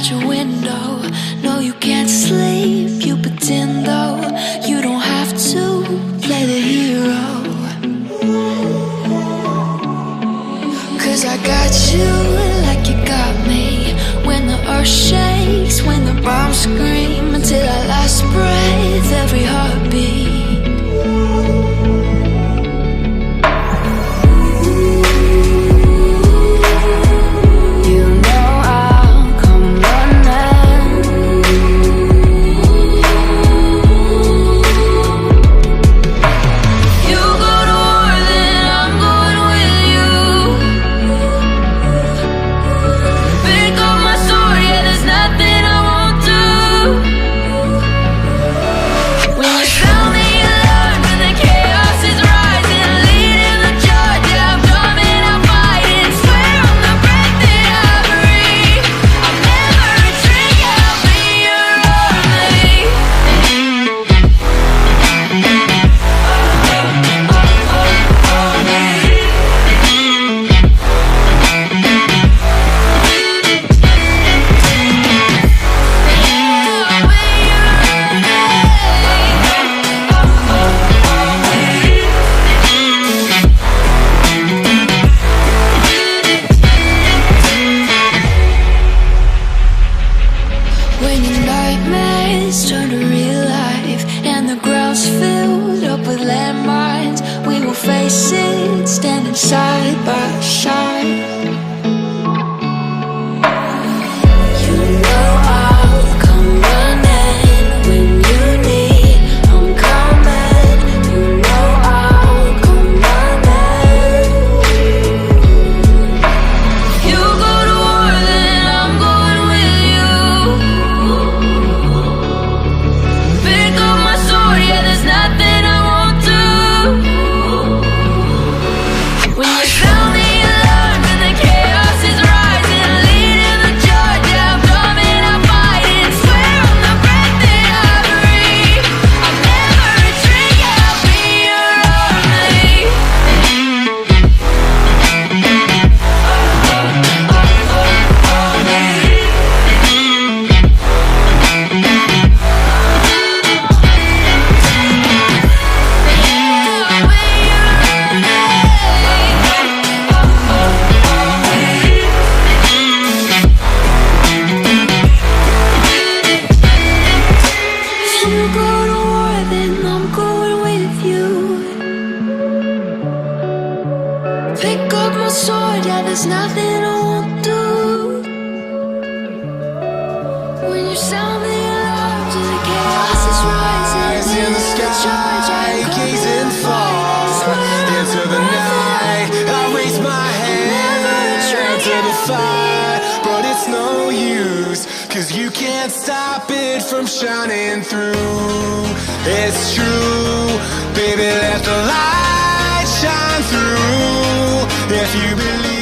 at your window. No, you can't sleep, you pretend though. You don't have to play the hero, 'cause I got you like you got me. When the earth shakes, when the bombs scream, until our last breath, every heartbeat. When your nightmares turn to real life and the ground's filled up with landmines, we will face it standing side by side. You know I'll come running when you need. I'm coming. You know I'll come running. You go to war, then I'm going with you. Pick up my sword, yeah, there's nothing I won't do. When you sound the alarm and the chaos is rising, leading the charge, yeah, I'm coming, I'm fighting. Swear on the breath that I breathe, I'll never retreat, yeah, I'll be your army. You go to war, then I'm going with you. Pick up my sword, yeah, there's nothing I won't do. When you sound the alarm, till the chaos is rising. Eyes in the sky, gazing far into the night. I raise my hand to the fire, but it's no use, 'cause you can't stop it from shining through. It's true, baby, let the light shine through. If you believe